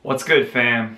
What's good, fam?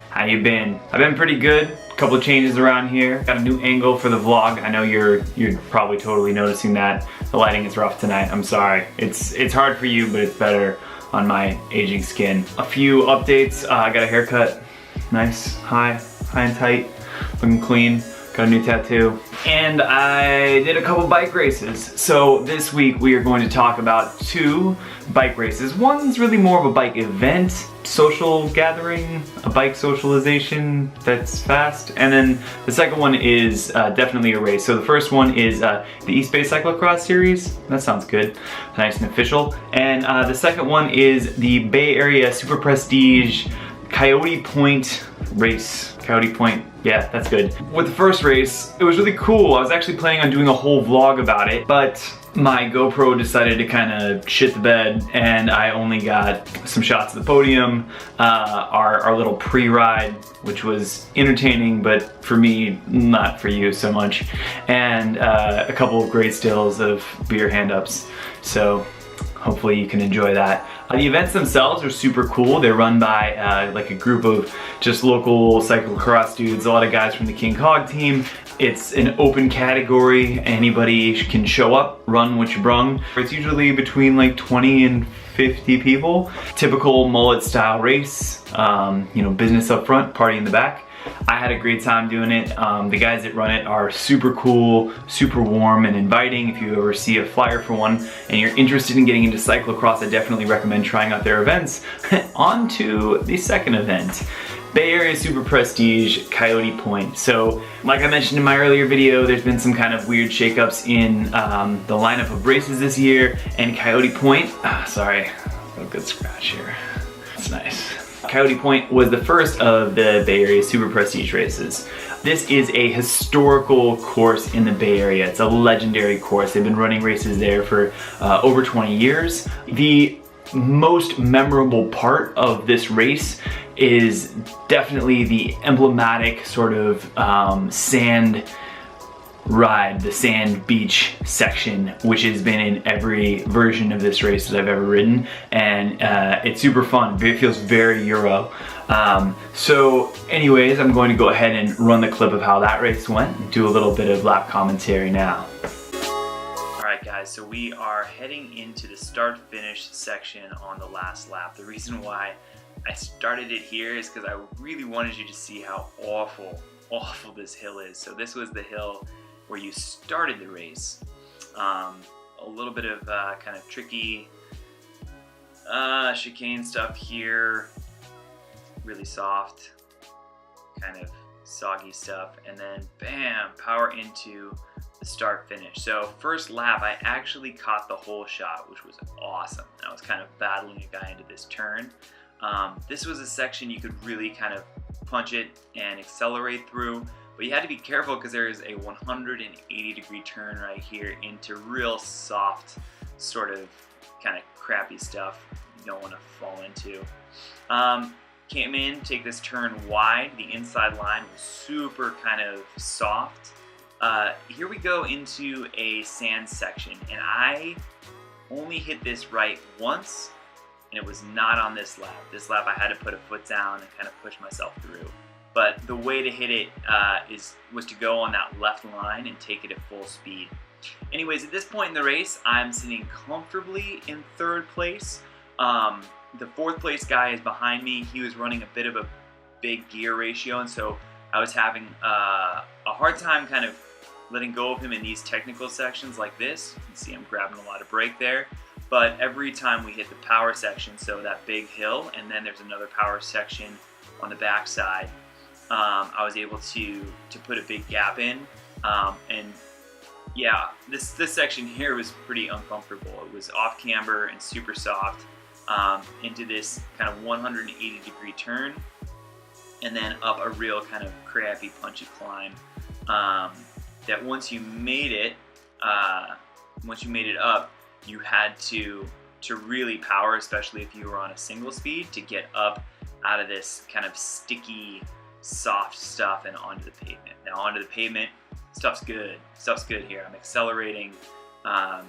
How you been? I've been pretty good. A couple of changes around here. Got a new angle for the vlog. I know you're probably totally noticing that. The lighting is rough tonight. I'm sorry. It's hard for you, but it's better on my aging skin. A few updates. I got a haircut. Nice, high and tight, looking clean. Got a new tattoo. And I did a couple bike races. So this week we are going to talk about 2 bike races. One's really more of a bike event, social gathering, a bike socialization that's fast. And then the second one is definitely a race. So the first one is the East Bay Cyclocross series. That sounds good, nice and official. And the second one is the Bay Area Super Prestige Coyote Point race. Coyote Point, yeah, that's good. With the first race, it was really cool. I was actually planning on doing a whole vlog about it, but my GoPro decided to kind of shit the bed and I only got some shots of the podium, our little pre-ride, which was entertaining, but for me, not for you so much, and a couple of great stills of beer hand-ups. So hopefully you can enjoy that. The events themselves are super cool. They're run by like a group of just local cyclocross dudes, a lot of guys from the King Cog team. It's an open category. Anybody can show up, run what you brung. It's usually between like 20 and 50 people. Typical mullet style race, you know, business up front, party in the back. I had a great time doing it. The guys that run it are super cool, super warm and inviting. If you ever see a flyer for one and you're interested in getting into cyclocross, I definitely recommend trying out their events. On to the second event, Bay Area Super Prestige Coyote Point. So, like I mentioned in my earlier video, there's been some kind of weird shakeups in the lineup of races this year, and Coyote Point, sorry, a good scratch here. That's nice. Coyote Point was the first of the Bay Area Super Prestige races. This is a historical course in the Bay Area. It's a legendary course. They've been running races there for over 20 years. The most memorable part of this race is definitely the emblematic sort of sand ride, the sand beach section, which has been in every version of this race that I've ever ridden, and it's super fun. It feels very Euro. So anyways, I'm going to go ahead and run the clip of how that race went and do a little bit of lap commentary now. Alright guys, so we are heading into the start-finish section on the last lap. The reason why I started it here is because I really wanted you to see how awful this hill is. So this was the hill where you started the race. A little bit of kind of tricky chicane stuff here, really soft, kind of soggy stuff, and then bam, power into the start finish. So first lap, I actually caught the whole shot, which was awesome. I was kind of battling a guy into this turn. This was a section you could really kind of punch it and accelerate through, but you had to be careful because there is a 180-degree turn right here into real soft, sort of kind of crappy stuff you don't want to fall into. Came in, take this turn wide. The inside line was super kind of soft. Here we go into a sand section, and I only hit this right once, and it was not on this lap. This lap I had to put a foot down and kind of push myself through. But the way to hit it was to go on that left line and take it at full speed. Anyways, at this point in the race, I'm sitting comfortably in 3rd place. The 4th place guy is behind me. He was running a bit of a big gear ratio, and so I was having a hard time kind of letting go of him in these technical sections like this. You can see I'm grabbing a lot of brake there. But every time we hit the power section, so that big hill, and then there's another power section on the backside, I was able to put a big gap in, and yeah, this section here was pretty uncomfortable. It was off camber and super soft, into this kind of 180-degree turn, and then up a real kind of crappy, punchy climb. That once you made it up, you had to really power, especially if you were on a single speed, to get up out of this kind of sticky, soft stuff and onto the pavement. Now onto the pavement, stuff's good here. I'm accelerating. I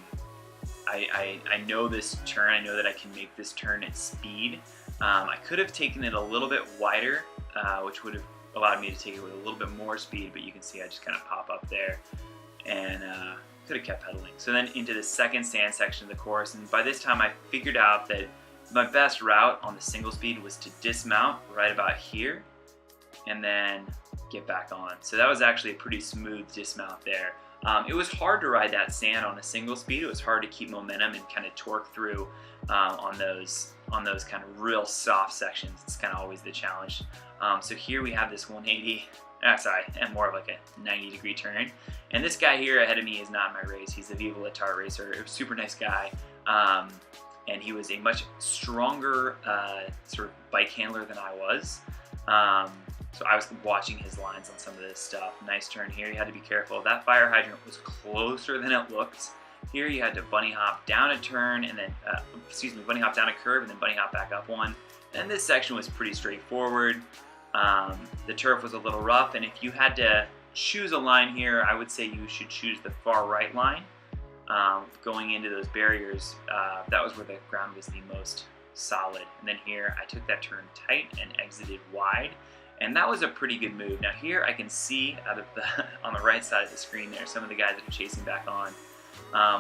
know this turn, I know that I can make this turn at speed. I could have taken it a little bit wider, which would have allowed me to take it with a little bit more speed, but you can see I just kind of pop up there and could have kept pedaling. So then into the second sand section of the course, and by this time I figured out that my best route on the single speed was to dismount right about here and then get back on. So that was actually a pretty smooth dismount there. It was hard to ride that sand on a single speed. It was hard to keep momentum and kind of torque through on those kind of real soft sections. It's kind of always the challenge. So here we have this 180, and more of like a 90-degree turn. And this guy here ahead of me is not in my race. He's a Viva La Tart racer, a super nice guy. And he was a much stronger sort of bike handler than I was. So I was watching his lines on some of this stuff. Nice turn here, you had to be careful. That fire hydrant was closer than it looked. Here you had to bunny hop down a turn and then, bunny hop down a curve and then bunny hop back up one. And this section was pretty straightforward. The turf was a little rough, and if you had to choose a line here, I would say you should choose the far right line. Going into those barriers, that was where the ground was the most solid. And then here I took that turn tight and exited wide, and that was a pretty good move. Now here I can see out of the on the right side of the screen there some of the guys that are chasing back on.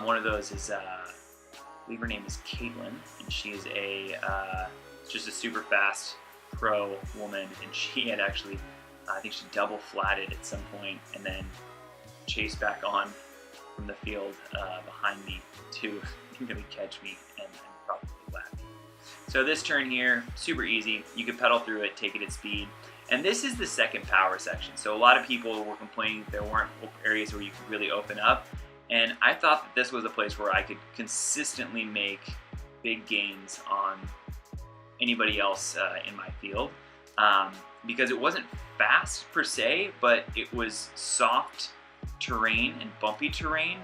One of those is I believe her name is Caitlin, and she is just a super fast pro woman, and she had actually I think she double flatted at some point and then chased back on from the field behind me to really catch me and probably lap me. So this turn here, super easy. You can pedal through it, take it at speed. And this is the second power section. So a lot of people were complaining there weren't areas where you could really open up. And I thought that this was a place where I could consistently make big gains on anybody else in my field. Because it wasn't fast per se, but it was soft terrain and bumpy terrain.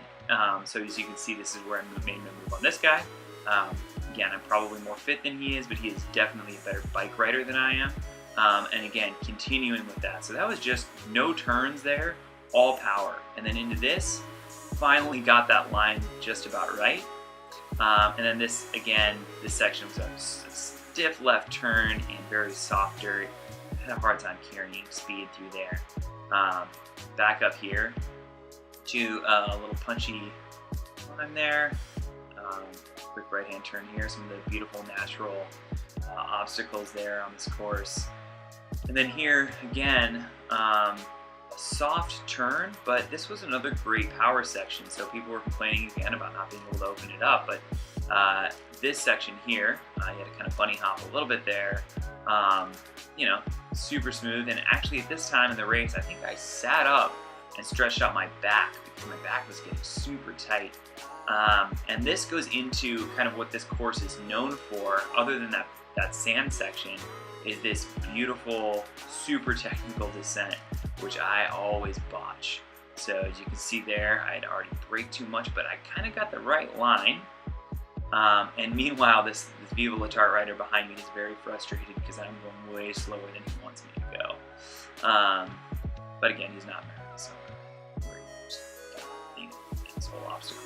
So as you can see, this is where I made my move on this guy. Again, I'm probably more fit than he is, but he is definitely a better bike rider than I am. And again, continuing with that. So that was just no turns there, all power. And then into this, finally got that line just about right. And then this, again, this section was a stiff left turn and very soft dirt. I had a hard time carrying speed through there. Back up here to a little punchy line there. Quick right-hand turn here, some of the beautiful natural obstacles there on this course. And then here, again, a soft turn, but this was another great power section. So people were complaining again about not being able to open it up, but this section here, you had to kind of bunny hop a little bit there. You know, super smooth. And actually at this time in the race, I think I sat up and stretched out my back because my back was getting super tight. And this goes into kind of what this course is known for, other than that sand section, is this beautiful, super technical descent, which I always botch. So as you can see there, I had already braked too much, but I kind of got the right line. And meanwhile, this Viva La Tart rider behind me is very frustrated because I'm going way slower than he wants me to go. But again, he's not married, so we're just being this whole obstacle.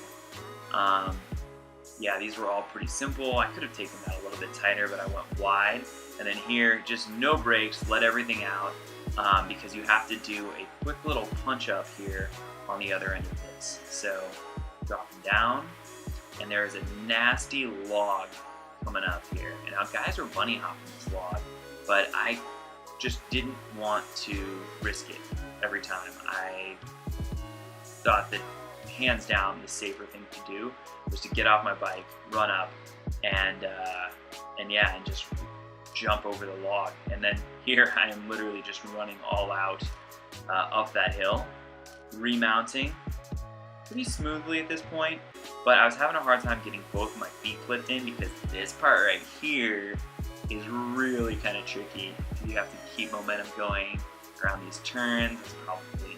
Yeah, these were all pretty simple. I could have taken that a little bit tighter, but I went wide. And then here, just no brakes, let everything out, because you have to do a quick little punch up here on the other end of this. So dropping down, and there is a nasty log coming up here. And now guys are bunny hopping this log, but I just didn't want to risk it every time. I thought that hands down the safer thing to do was to get off my bike, run up, and just jump over the log. And then here I am literally just running all out up that hill, remounting pretty smoothly at this point, but I was having a hard time getting both my feet clipped in because this part right here is really kind of tricky. You have to keep momentum going around these turns. I was probably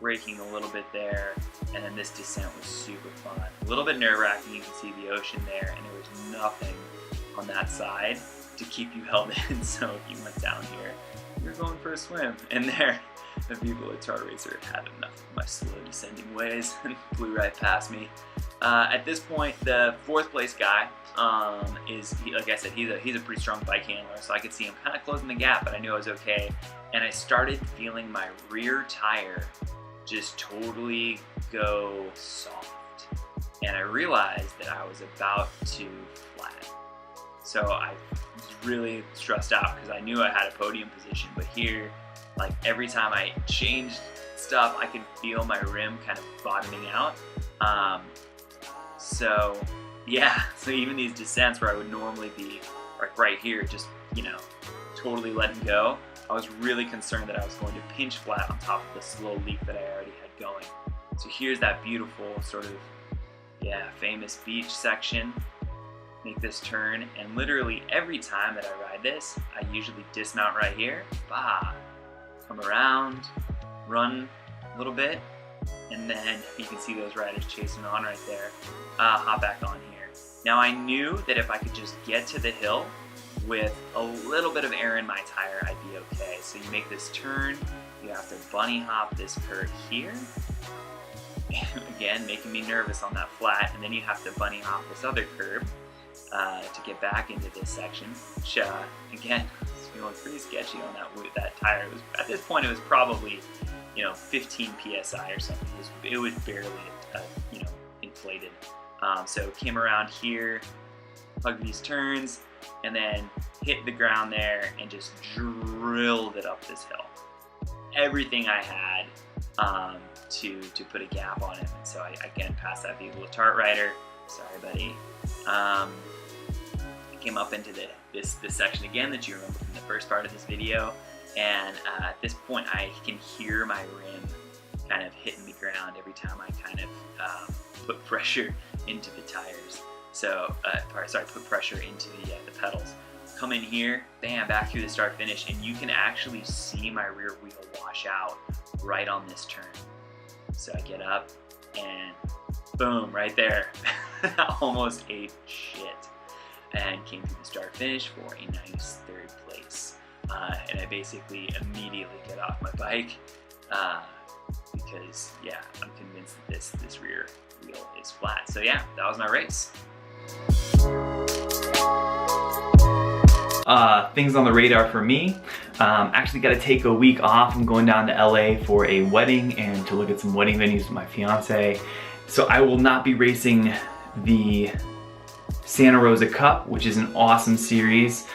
braking a little bit there, and then this descent was super fun. A little bit nerve-wracking, you can see the ocean there, and there was nothing on that side. to keep you held in. So if you went down here, you're going for a swim. And there, the people at Chart Racer had enough of my slow descending ways and flew right past me. At this point, the 4th place guy like I said, he's a pretty strong bike handler, so I could see him kind of closing the gap, but I knew I was okay. And I started feeling my rear tire just totally go soft. And I realized that I was about to flat. So I was really stressed out because I knew I had a podium position, but here, like every time I changed stuff, I could feel my rim kind of bottoming out. So yeah, so even these descents where I would normally be like right here, just, you know, totally letting go, I was really concerned that I was going to pinch flat on top of the slow leak that I already had going. So here's that beautiful sort of, yeah, famous beach section. Make this turn, and literally every time that I ride this, I usually dismount right here, come around, run a little bit, and then you can see those riders chasing on right there, hop back on here. Now I knew that if I could just get to the hill with a little bit of air in my tire, I'd be okay. So you make this turn, you have to bunny hop this curve here, again making me nervous on that flat, and then you have to bunny hop this other curb to get back into this section, which again, was feeling pretty sketchy on that tire. It was, at this point, it was probably, you know, 15 psi or something. It was barely, you know, inflated. So came around here, hugged these turns, and then hit the ground there and just drilled it up this hill. Everything I had to put a gap on him. And so I again passed that vehicle with Tart Rider. Sorry, buddy. I came up into this section again that you remember from the first part of this video, and at this point I can hear my rim kind of hitting the ground every time I kind of put pressure into the tires. So, put pressure into the pedals. Come in here, bam, back through the start finish, and you can actually see my rear wheel wash out right on this turn. So I get up and boom, right there. Almost ate shit. And came through the start finish for a nice 3rd place. And I basically immediately get off my bike because, yeah, I'm convinced that this rear wheel is flat. So yeah, that was my race. Things on the radar for me. Actually got to take a week off. I'm going down to LA for a wedding and to look at some wedding venues with my fiance. So I will not be racing the Santa Rosa Cup, which is an awesome series.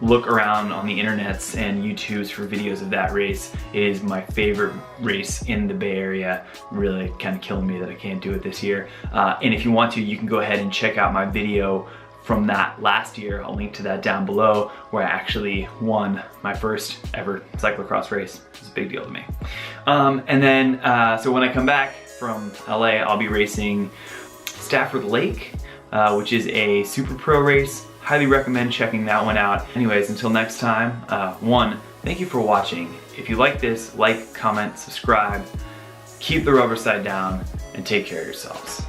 Look around on the internets and YouTubes for videos of that race. It is my favorite race in the Bay Area. Really kind of killing me that I can't do it this year. And if you want to, you can go ahead and check out my video from that last year. I'll link to that down below, where I actually won my first ever cyclocross race. It's a big deal to me. And then, so when I come back from LA, I'll be racing Stafford Lake, which is a super pro race. Highly recommend checking that one out. Anyways, until next time, one, thank you for watching. If you like this, like, comment, subscribe, keep the rubber side down, and take care of yourselves.